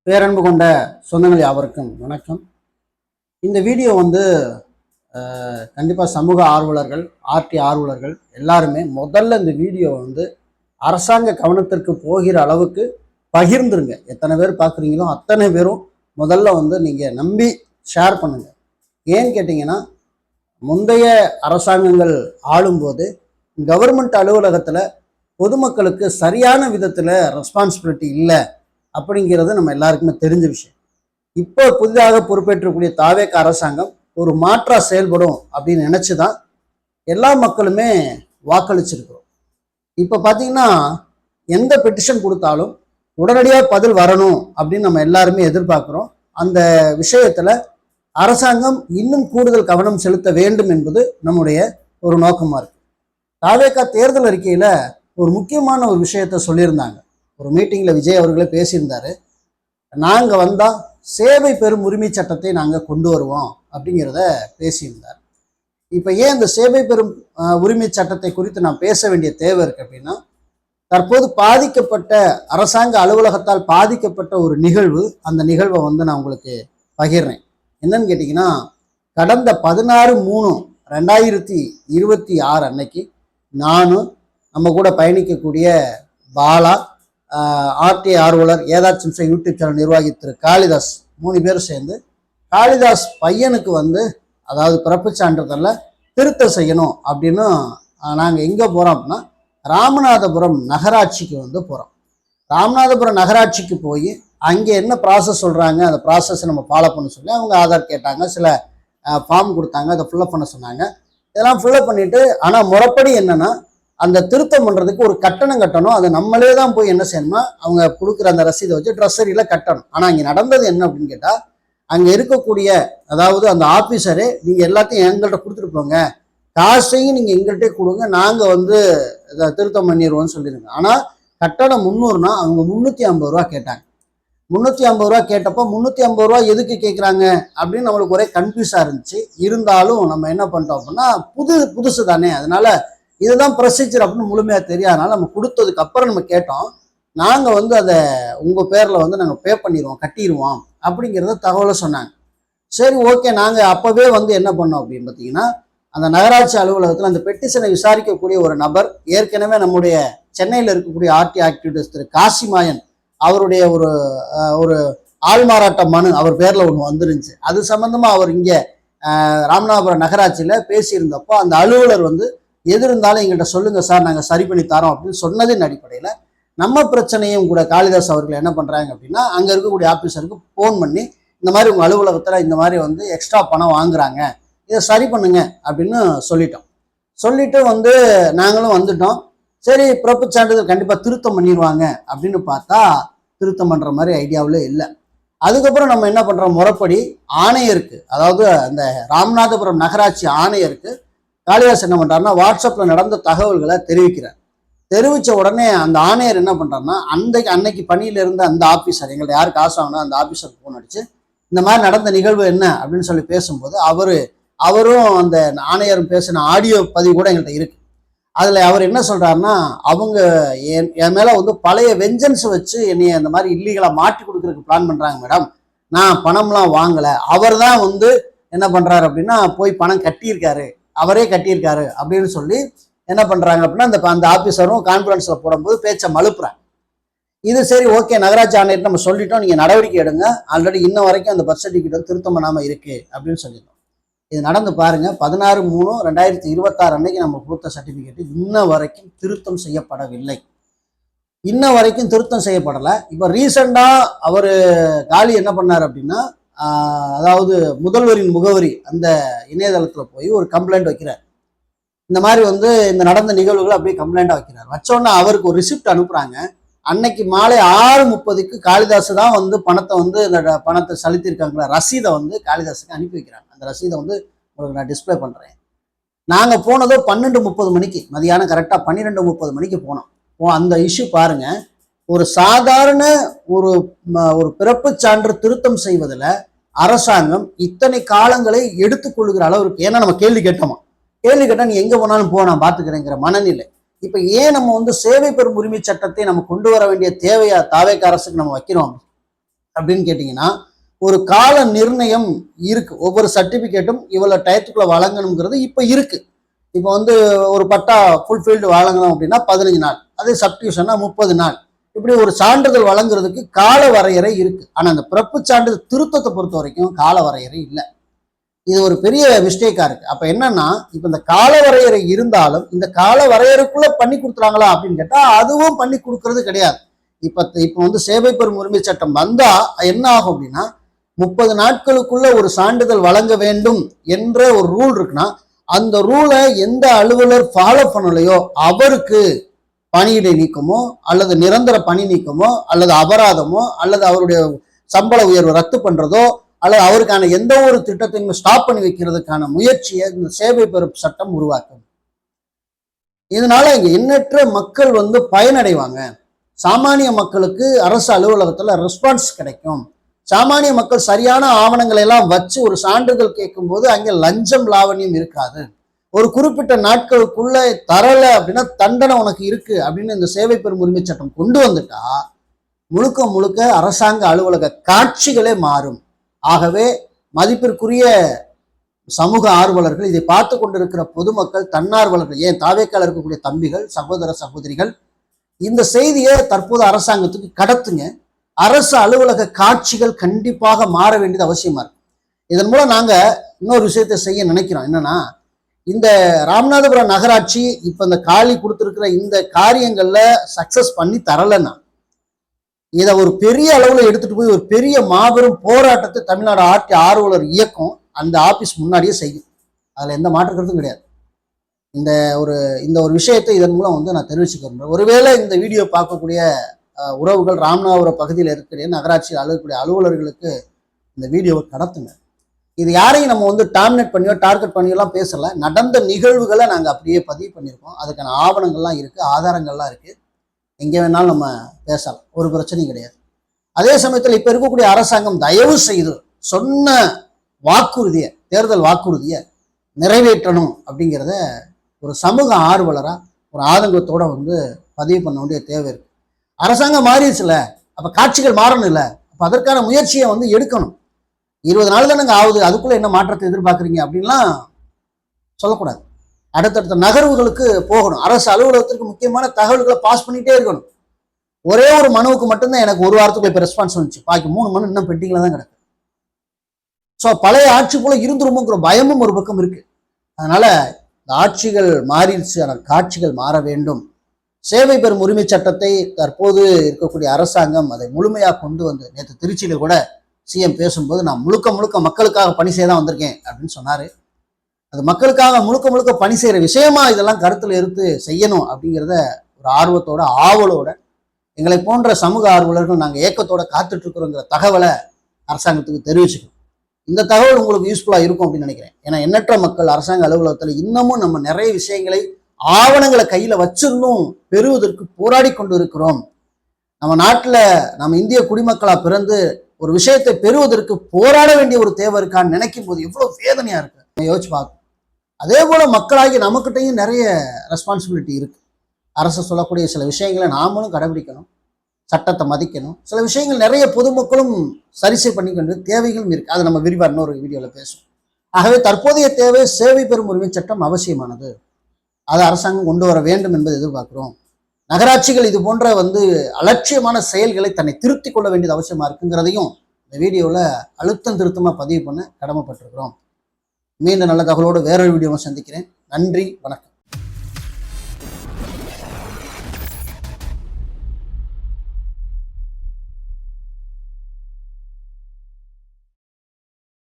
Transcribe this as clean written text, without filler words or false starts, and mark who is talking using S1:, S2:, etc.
S1: பேரன்பு கொண்ட சொந்தங்கள் யாவருக்கும் வணக்கம். இந்த வீடியோ கண்டிப்பாக சமூக ஆர்வலர்கள், ஆர்டி ஆர்வலர்கள் எல்லாருமே முதல்ல இந்த வீடியோ அரசாங்க கவனத்திற்கு போகிற அளவுக்கு பகிர்ந்துருங்க. எத்தனை பேர் பார்க்குறீங்களோ அத்தனை பேரும் முதல்ல நீங்கள் நம்பி ஷேர் பண்ணுங்கள். ஏன்னு கேட்டிங்கன்னா, முந்தைய அரசாங்கங்கள் ஆளும்போது கவர்மெண்ட் அலுவலகத்தில் பொதுமக்களுக்கு சரியான விதத்தில் ரெஸ்பான்சிபிலிட்டி இல்லை அப்படிங்கிறது நம்ம எல்லாருக்குமே தெரிஞ்ச விஷயம். இப்போ புதிதாக பொறுப்பேற்றக்கூடிய தாவேக அரசாங்கம் ஒரு மாற்றா செயல்படும் அப்படின்னு நினைச்சுதான் எல்லா மக்களுமே வாக்களிச்சிருக்கிறோம். இப்போ பார்த்தீங்கன்னா, எந்த பெட்டிஷன் கொடுத்தாலும் உடனடியாக பதில் வரணும் அப்படின்னு நம்ம எல்லாருமே எதிர்பார்க்குறோம். அந்த விஷயத்துல அரசாங்கம் இன்னும் கூடுதல் கவனம் செலுத்த வேண்டும் என்பது நம்முடைய ஒரு நோக்கமா இருக்கு. தாவேக தேர்தல் அறிக்கையில ஒரு முக்கியமான ஒரு விஷயத்த சொல்லியிருந்தாங்க. ஒரு மீட்டிங்கில் விஜய் அவர்களே பேசியிருந்தாரு. நாங்கள் வந்தால் சேவை பெறும் உரிமை சட்டத்தை நாங்கள் கொண்டு வருவோம் அப்படிங்கிறத பேசியிருந்தார். இப்போ ஏன் இந்த சேவை பெறும் உரிமை சட்டத்தை குறித்து நான் பேச வேண்டிய தேவை இருக்கு அப்படின்னா, தற்போது பாதிக்கப்பட்ட அரசாங்க அலுவலகத்தால் பாதிக்கப்பட்ட ஒரு நிகழ்வு, அந்த நிகழ்வை நான் உங்களுக்கு பகிர்றேன். என்னன்னு கேட்டிங்கன்னா, கடந்த 16/3/2026 அன்னைக்கு நானும் நம்ம கூட பயணிக்கக்கூடிய பாலா, ஆர்டி ஆர்வலர், ஏதாச்சும் யூடியூப் சேனல் நிர்வாகி திரு காளிதாஸ் 3 பேரும் சேர்ந்து காளிதாஸ் பையனுக்கு அதாவது பிறப்பு சான்றிதழில் திருத்தம் செய்யணும் அப்படின்னு நாங்கள் எங்கே போகிறோம் அப்படின்னா, ராமநாதபுரம் நகராட்சிக்கு போகிறோம். ராமநாதபுரம் நகராட்சிக்கு போய் அங்கே என்ன ப்ராசஸ் சொல்கிறாங்க, அந்த ப்ராசஸை நம்ம ஃபாலோ பண்ண சொல்லி அவங்க ஆதார் கேட்டாங்க, சில ஃபார்ம் கொடுத்தாங்க, அதை ஃபில்லப் பண்ண சொன்னாங்க. இதெல்லாம் ஃபில்லப் பண்ணிவிட்டு, ஆனால் முறைப்படி என்னென்னா, அந்த திருத்தம் பண்ணுறதுக்கு ஒரு கட்டணம் கட்டணும். அதை நம்மளே தான் போய் என்ன செய்யணும்னா, அவங்க கொடுக்குற அந்த ரசீதை வச்சு ட்ரெஸரியில் கட்டணும். ஆனால் இங்கே நடந்தது என்ன அப்படின்னு கேட்டால், அங்கே இருக்கக்கூடிய அதாவது அந்த ஆஃபீஸரே, நீங்கள் எல்லாத்தையும் எங்கள்கிட்ட கொடுத்துட்டு போங்க, காசையும் நீங்கள் எங்கள்கிட்டே கொடுங்க, நாங்கள் இதை திருத்தம் பண்ணிடுவோம்னு சொல்லிடுங்க. ஆனால் கட்டணம் 300னா அவங்க 350 ரூபா கேட்டாங்க. 350 ரூபா கேட்டப்போ 350 ரூபா எதுக்கு கேட்குறாங்க அப்படின்னு நம்மளுக்கு ஒரே கன்ஃபியூஸாக இருந்துச்சு. இருந்தாலும் நம்ம என்ன பண்ணிட்டோம் அப்படின்னா, புதுசு தானே, அதனால இதுதான் ப்ரொசீஜர் அப்படின்னு முழுமையாக தெரியாதனால நம்ம கொடுத்ததுக்கு அப்புறம் நம்ம கேட்டோம். நாங்கள் அதை உங்கள் பேரில் நாங்கள் பே பண்ணிடுவோம், கட்டிடுவோம் அப்படிங்கிறத தகவலை சொன்னாங்க. சரி, ஓகே. நாங்கள் அப்போவே என்ன பண்ணோம் அப்படின்னு பார்த்தீங்கன்னா, அந்த நகராட்சி அலுவலகத்தில் அந்த பெட்டிஷனை விசாரிக்கக்கூடிய ஒரு நபர், ஏற்கனவே நம்முடைய சென்னையில் இருக்கக்கூடிய ஆர்டி ஆக்டிவிட்டிஸ் திரு காசிமாயன் அவருடைய ஒரு ஆள்மாறாட்ட மனு அவர் பேரில் ஒன்று வந்துருந்துச்சு. அது சம்மந்தமாக அவர் இங்கே ராமநாதபுரம் நகராட்சியில் பேசியிருந்தப்போ அந்த அலுவலர் எது இருந்தாலும் எங்கள்கிட்ட சொல்லுங்கள் சார், நாங்கள் சரி பண்ணி தரோம் அப்படின்னு சொன்னதின் அடிப்படையில் நம்ம பிரச்சனையும் கூட காளிதாஸ் அவர்கள் என்ன பண்ணுறாங்க அப்படின்னா, அங்கே இருக்கக்கூடிய ஆஃபீஸருக்கு ஃபோன் பண்ணி, இந்த மாதிரி உங்கள் அலுவலகத்தில் இந்த மாதிரி எக்ஸ்ட்ரா பணம் வாங்குறாங்க, இதை சரி பண்ணுங்க அப்படின்னு சொல்லிட்டு நாங்களும் வந்துட்டோம். சரி, பிறப்பு சான்றிதழ் கண்டிப்பாக திருத்தம் பண்ணிடுவாங்க அப்படின்னு பார்த்தா திருத்தம் பண்ணுற மாதிரி ஐடியாவில் இல்லை. அதுக்கப்புறம் நம்ம என்ன பண்ணுறோம், முறைப்படி ஆணையருக்கு, அதாவது அந்த ராமநாதபுரம் நகராட்சி ஆணையருக்கு காளிதாஸ் என்ன பண்ணுறாருன்னா, வாட்ஸ்அப்பில் நடந்த தகவல்களை தெரிவிக்கிறார். தெரிவித்த உடனே அந்த ஆணையர் என்ன பண்ணுறாருன்னா, அன்னைக்கு பணியில் இருந்த அந்த ஆஃபீஸர், எங்கள்ட்ட யார் காசு வாங்கினா அந்த ஆஃபீஸருக்கு ஃபோன் அடிச்சு இந்த மாதிரி நடந்த நிகழ்வு என்ன அப்படின்னு சொல்லி பேசும்போது அவரும் அந்த ஆணையரும் பேசின ஆடியோ பதிவு கூட எங்கள்கிட்ட இருக்கு. அதில் அவர் என்ன சொல்கிறாருன்னா, அவங்க என் மேலே பழைய வெஞ்சன்ஸ் வச்சு என்னைய அந்த மாதிரி இல்லீகலாக மாட்டி கொடுக்குறதுக்கு பிளான் பண்ணுறாங்க மேடம், நான் பணம்லாம் வாங்கலை, அவர் தான் என்ன பண்ணுறாரு அப்படின்னா போய் பணம் கட்டியிருக்காரு, அவரே கட்டியிருக்காரு அப்படின்னு சொல்லி என்ன பண்ணுறாங்க அப்படின்னா, அந்த ஆஃபீஸரும் கான்ஃபரன்ஸில் போடும்போது பேச்சை மழுப்புறாங்க. இது சரி, ஓகே, நகராட்சி ஆணையர்கிட்ட நம்ம சொல்லிட்டோம், நீங்கள் நடவடிக்கை எடுங்க, ஆல்ரெடி இன்ன வரைக்கும் அந்த பர்த் சர்டிஃபிகேட் திருத்தம் பண்ணாமல் இருக்குது அப்படின்னு சொல்லிட்டோம். இது நடந்து பாருங்கள், 16/3/2026 அன்னைக்கு நம்ம கொடுத்த சர்டிஃபிகேட் இன்ன வரைக்கும் திருத்தம் செய்யப்படவில்லை. இன்ன வரைக்கும் திருத்தம் செய்யப்படலை. இப்போ ரீசெண்டாக அவர் காலி என்ன பண்ணார் அப்படின்னா, அதாவது முதல்வரின் முகவரி அந்த இணையதளத்தில் போய் ஒரு கம்ப்ளைண்ட் வைக்கிறார். இந்த மாதிரி இந்த நடந்த நிகழ்வுகளை அப்படியே கம்ப்ளைண்டாக வைக்கிறார். வச்சோன்னா அவருக்கு ஒரு ரிசிப்ட் அனுப்புகிறாங்க. அன்னைக்கு மாலை 6:30க்கு காளிதாஸ் தான் பணத்தை இந்த பணத்தை செலுத்தியிருக்காங்களா ரசீதை காளிதாஸுக்கு அனுப்பி வைக்கிறாங்க. அந்த ரசீதை உங்களுக்கு நான் டிஸ்பிளே பண்ணுறேன். நாங்கள் போனதோ 12:30 மணிக்கு, மதியானம் கரெக்டாக 12:30 மணிக்கு போனோம். அந்த இஷ்யூ பாருங்கள், ஒரு சாதாரண ஒரு பிறப்பு சான்று திருத்தம் செய்வதில் அரசாங்கம் இத்தனை காலங்களை எடுத்துக்கொள்ளுகிற அளவுக்கு, ஏன்னா நம்ம கேள்வி கேட்டால் நீ எங்கே போனாலும் நான் பார்த்துக்கிறேங்கிற மனநிலை. இப்போ ஏன் நம்ம சேவை பெறும் உரிமை சட்டத்தை நம்ம கொண்டு வர வேண்டிய தேவையா தாவேக அரசுக்கு நம்ம வைக்கிறோம் அப்படின்னு கேட்டிங்கன்னா ஒரு கால நிர்ணயம் இருக்கு. ஒவ்வொரு சர்டிஃபிகேட்டும் இவ்வளோ டயத்துக்குள்ள வழங்கணுங்கிறது இப்போ இருக்கு. இப்போ வந்து ஒரு பட்டா ஃபுல்ஃபில்டு வழங்கணும் அப்படின்னா 15 நாள், அதே சப்டியூஷன்னா 30 நாள். இப்படி ஒரு சான்றிதழ் வழங்குறதுக்கு கால வரையறை இருக்கு. ஆனால் அந்த பிறப்பு சான்றிதழ் திருத்தத்தை பொறுத்த வரைக்கும் கால வரையறை இல்லை. இது ஒரு பெரிய மிஸ்டேக்கா இருக்கு. அப்ப என்னன்னா, இப்ப இந்த கால வரையறை இருந்தாலும் இந்த கால வரையறைக்குள்ள பண்ணி கொடுத்துறாங்களா அப்படின்னு கேட்டா அதுவும் பண்ணி கொடுக்கறது கிடையாது. இப்ப வந்து சேவை பெறும் உரிமை சட்டம் வந்தா என்ன ஆகும் அப்படின்னா, 30 நாட்களுக்குள்ள ஒரு சான்றிதழ் வழங்க வேண்டும் என்ற ஒரு ரூல் இருக்குன்னா, அந்த ரூலை எந்த அலுவலர் ஃபாலோ பண்ணலையோ அவருக்கு பணியிடை நீக்கமோ அல்லது நிரந்தர பணி நீக்கமோ அல்லது அபராதமோ அல்லது அவருடைய சம்பள உயர்வு ரத்து பண்றதோ அல்லது அவருக்கான எந்த ஒரு திட்டத்தையும் ஸ்டாப் பண்ணி வைக்கிறதுக்கான முயற்சியை இந்த சேவை பெறும் சட்டம் உருவாக்கும். இதனால இங்க எண்ணற்ற மக்கள் வந்து பயனடைவாங்க. சாமானிய மக்களுக்கு அரசு அலுவலகத்துல ரெஸ்பான்ஸ் கிடைக்கும். சாமானிய மக்கள் சரியான ஆவணங்களை எல்லாம் வச்சு ஒரு சான்றிதழ் கேட்கும் போது அங்கே லஞ்சம் லாவணியம் இருக்காது. ஒரு குறிப்பிட்ட நாட்களுக்குள்ள தரல அப்படின்னா தண்டனை உனக்கு இருக்கு அப்படின்னு இந்த சேவை பெறும் உரிமை சட்டம் கொண்டு வந்துட்டா முழுக்க முழுக்க அரசாங்க அலுவலக காட்சிகளே மாறும். ஆகவே மதிப்பிற்குரிய சமூக ஆர்வலர்கள், இதை பார்த்து கொண்டிருக்கிற பொதுமக்கள், தன்னார்வலர்கள், ஏன் தாவேக்கால இருக்கக்கூடிய தம்பிகள், சகோதர சகோதரிகள், இந்த செய்தியை தற்போது அரசாங்கத்துக்கு கடத்துங்க. அரசு அலுவலக காட்சிகள் கண்டிப்பாக மாற வேண்டியது அவசியமா இருக்கு. இதன் மூலம் நாங்க இன்னொரு விஷயத்தை செய்ய நினைக்கிறோம். என்னன்னா, இந்த ராமநாதபுரம் நகராட்சி இப்ப இந்த காலி கொடுத்திருக்கிற இந்த காரியங்கள்ல சக்சஸ் பண்ணி தரலன்னா இதை ஒரு பெரிய அளவுல எடுத்துட்டு போய் ஒரு பெரிய மாபெரும் போராட்டத்தை தமிழ்நாடு ஆர்வலர் இயக்கம் அந்த ஆபீஸ் முன்னாடியே செய்யும். அதுல எந்த மாற்று கருத்தும் கிடையாது. இந்த ஒரு விஷயத்தை இதன் மூலம் வந்து நான் தெரிவிச்சுக்கிறேன். ஒருவேளை இந்த வீடியோ பார்க்கக்கூடிய உறவுகள் ராமநாதபுரம் பகுதியில் இருக்கிற நகராட்சியில் அலுவலக்கூடிய அலுவலர்களுக்கு இந்த வீடியோவை கடத்துங்க. இது யாரையும் நம்ம வந்து டாமினேட் பண்ணியோ டார்கெட் பண்ணியோலாம் பேசல. நடந்த நிகழ்வுகளை நாங்கள் அப்படியே பதிவு பண்ணியிருக்கோம். அதுக்கான ஆவணங்கள்லாம் இருக்கு, ஆதாரங்கள்லாம் இருக்கு. எங்கே வேணாலும் நம்ம பேசலாம், ஒரு பிரச்சனையும் கிடையாது. அதே சமயத்தில் இப்போ இருக்கக்கூடிய அரசாங்கம் தயவு செய்து சொன்ன வாக்குறுதியை, தேர்தல் வாக்குறுதியை நிறைவேற்றணும் அப்படிங்கிறத ஒரு சமூக ஆர்வலராக ஒரு ஆதங்கத்தோட வந்து பதிவு பண்ண வேண்டிய தேவை இருக்கு. அரசாங்கம் மாறிடுச்சுல, அப்போ காட்சிகள் மாறணும் இல்லை, அப்போ அதற்கான முயற்சியை வந்து எடுக்கணும். 20 நாள் தானங்க ஆகுது, அதுக்குள்ள என்ன மாற்றத்தை எதிர்பார்க்குறீங்க அப்படின்லாம் சொல்லக்கூடாது. அடுத்தடுத்த நகர்வுகளுக்கு போகணும். அரசு அலுவலகத்திற்கு முக்கியமான தகவல்களை பாஸ் பண்ணிட்டே இருக்கணும். ஒரே ஒரு மனுவுக்கு மட்டும்தான் எனக்கு ஒரு வாரத்துக்குள்ள இப்போ ரெஸ்பான்ஸ் வந்துச்சு, பாக்கி 3 மனு இன்னும் பெண்டிங்ல தான் கிடக்கு. ஸோ பழைய ஆட்சி போல இருந்துருமோங்கிற பயமும் ஒரு பக்கம் இருக்கு. அதனால இந்த ஆட்சிகள் மாறிடுச்சு, ஆனால் காட்சிகள் மாற வேண்டும். சேவை பெறும் உரிமை சட்டத்தை தற்போது இருக்கக்கூடிய அரசாங்கம் அதை முழுமையாக கொண்டு வந்து, நேற்று திருச்சியில கூட சிஎம் பேசும்போது நான் முழுக்க முழுக்க மக்களுக்காக பணி செய்ய தான் வந்திருக்கேன் அப்படின்னு சொன்னாரு. அது மக்களுக்காக முழுக்க முழுக்க பணி செய்யற விஷயமா இதெல்லாம் கருத்துல எடுத்து செய்யணும் அப்படிங்கிறத ஒரு ஆர்வத்தோட ஆவலோட எங்களை போன்ற சமூக ஆர்வலர்கள் நாங்கள் ஏக்கத்தோட காத்துட்டு இருக்கிறோங்கிற தகவலை அரசாங்கத்துக்கு தெரிவிச்சுக்கணும். இந்த தகவல் உங்களுக்கு யூஸ்ஃபுல்லா இருக்கும் அப்படின்னு நினைக்கிறேன். ஏன்னா எண்ணற்ற மக்கள் அரசாங்க அலுவலகத்துல இன்னமும் நம்ம நிறைய விஷயங்களை ஆவணங்களை கையில வச்சிருந்தும் பெறுவதற்கு போராடி கொண்டு இருக்கிறோம். நம்ம நாட்டுல நம்ம இந்திய குடிமக்களா பிறந்து ஒரு விஷயத்தை பெறுவதற்கு போராட வேண்டிய ஒரு தேவை இருக்கான்னு நினைக்கும் போது எவ்வளவு வேதனையா இருக்கு யோசிச்சு பார்க்கணும். அதே போல மக்களாகி நமக்கிட்டையும் நிறைய ரெஸ்பான்சிபிலிட்டி இருக்கு. அரசு சொல்லக்கூடிய சில விஷயங்களை நாமளும் கடைபிடிக்கணும், சட்டத்தை மதிக்கணும். சில விஷயங்கள் நிறைய பொதுமக்களும் சரிசை பண்ணிக்கொண்டு தேவைகளும் இருக்கு. அதை நம்ம விரிவாக இன்னொரு வீடியோவில் பேசுவோம். ஆகவே தற்போதைய தேவை சேவை பெறும் உரிமை சட்டம் அவசியமானது. அதை அரசாங்கம் கொண்டு வர வேண்டும் என்பதை எதிர்பார்க்கிறோம். நகராட்சிகள் இது போன்ற வந்து அலட்சியமான செயல்களை தன்னை திருத்திக் கொள்ள வேண்டியது அவசியமா இருக்குங்கிறதையும் இந்த வீடியோவில் அழுத்தம் திருத்தமாக பதிவு பண்ண கடமைப்பட்டிருக்கிறோம். மீண்டும் நல்ல தகவலோடு வேறொரு வீடியோவை சந்திக்கிறேன். நன்றி, வணக்கம்.